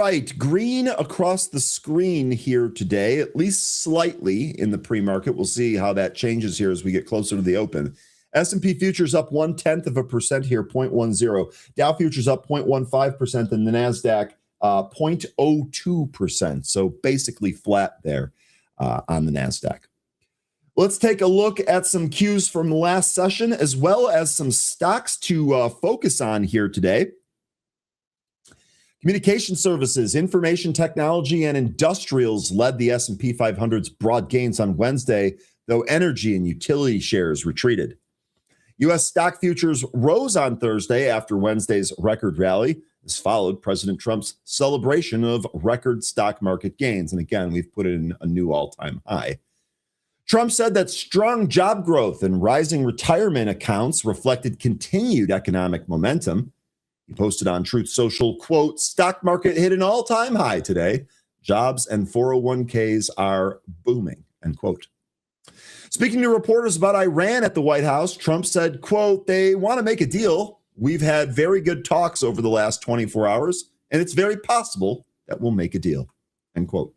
right, green across the screen here today, at least slightly in the pre-market. We'll see how that changes here as we get closer to the open. S&P futures up 0.1% here, 0.10. Dow futures up 0.15%, and the NASDAQ 0.02%. So basically flat there on the NASDAQ. Let's take a look at some cues from the last session, as well as some stocks to focus on here today. Communication services, information technology, and industrials led the S&P 500's broad gains on Wednesday, though energy and utility shares retreated. U.S. stock futures rose on Thursday after Wednesday's record rally. This followed President Trump's celebration of record stock market gains. And again, we've put in a new all-time high. Trump said that strong job growth and rising retirement accounts reflected continued economic momentum. He posted on Truth Social, quote, "Stock market hit an all-time high today. Jobs and 401ks are booming," end quote. Speaking to reporters about Iran at the White House, Trump said, quote, "They want to make a deal. We've had very good talks over the last 24 hours, and it's very possible that we'll make a deal," end quote.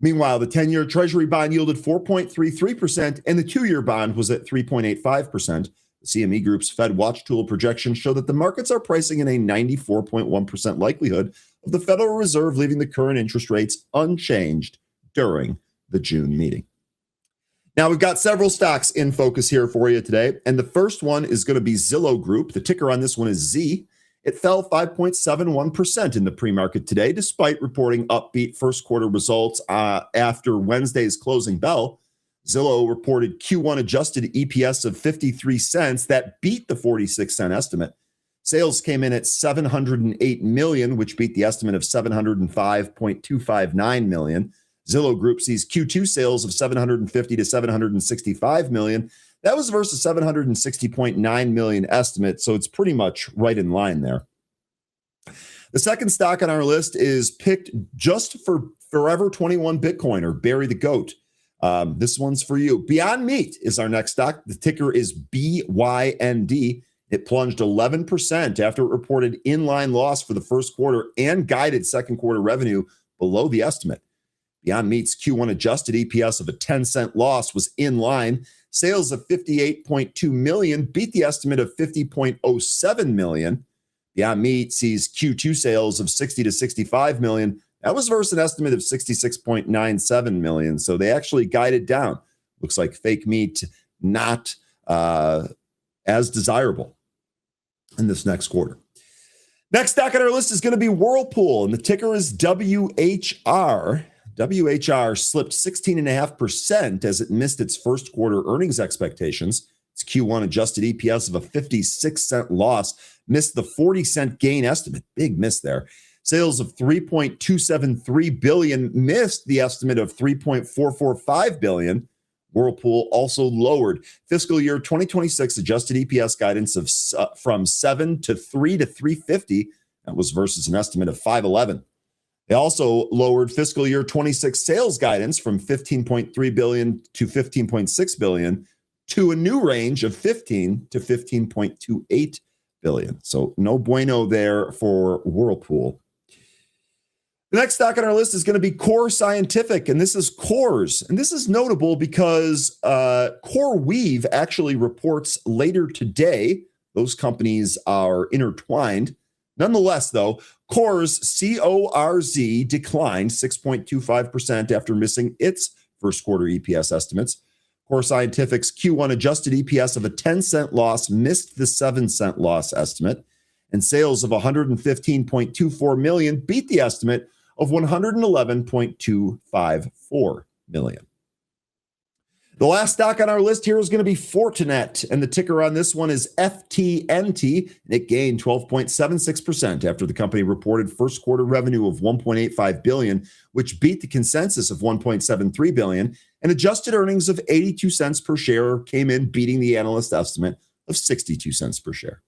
Meanwhile, the 10-year Treasury bond yielded 4.33%, and the 2-year bond was at 3.85%. The CME Group's Fed Watch Tool projections show that the markets are pricing in a 94.1% likelihood of the Federal Reserve leaving the current interest rates unchanged during the June meeting. Now, we've got several stocks in focus here for you today, and the first one is going to be Zillow Group. The ticker on this one is Z. It fell 5.71% in the pre-market today, despite reporting upbeat first quarter results after Wednesday's closing bell. Zillow reported Q1 adjusted EPS of 53 cents. That beat the 46-cent estimate. Sales came in at $708 million, which beat the estimate of $705.259 million. Zillow Group sees Q2 sales of $750 to $765 million. That was versus $760.9 million estimate, so it's pretty much right in line there. The second stock on our list is picked just for Forever 21 Bitcoin, or Bury the Goat. This one's for you. Beyond Meat is our next stock. The ticker is BYND. It plunged 11% after it reported inline loss for the first quarter and guided second quarter revenue below the estimate. Beyond Meat's Q1 adjusted EPS of a 10-cent loss was in line. Sales of $58.2 million beat the estimate of $50.07 million. Beyond Meat sees Q2 sales of $60 to $65 million. That was versus an estimate of $66.97 million. So they actually guided down. Looks like fake meat not as desirable in this next quarter. Next stock on our list is going to be Whirlpool, and the ticker is WHR. WHR slipped 16.5% as it missed its first quarter earnings expectations. Its Q1 adjusted EPS of a 56-cent loss missed the 40-cent gain estimate. Big miss there. Sales of $3.273 billion missed the estimate of $3.445 billion. Whirlpool also lowered fiscal year 2026 adjusted EPS guidance of from 7 to 3 to 350. That was versus an estimate of 511. They also lowered fiscal year 26 sales guidance from $15.3 billion to $15.6 billion to a new range of $15 to $15.28 billion. So no bueno there for Whirlpool. The next stock on our list is going to be Core Scientific, and this is Core's. And this is notable because CoreWeave actually reports later today. Those companies are intertwined. Nonetheless, though, Core's CORZ declined 6.25% after missing its first quarter EPS estimates. Core Scientific's Q1 adjusted EPS of a 10-cent loss missed the 7-cent loss estimate, and sales of $115.24 million beat the estimate of $111.254 million. The last stock on our list here is going to be Fortinet, and the ticker on this one is FTNT. It gained 12.76% after the company reported first quarter revenue of $1.85 billion, which beat the consensus of $1.73 billion, and adjusted earnings of 82 cents per share came in, beating the analyst estimate of 62 cents per share.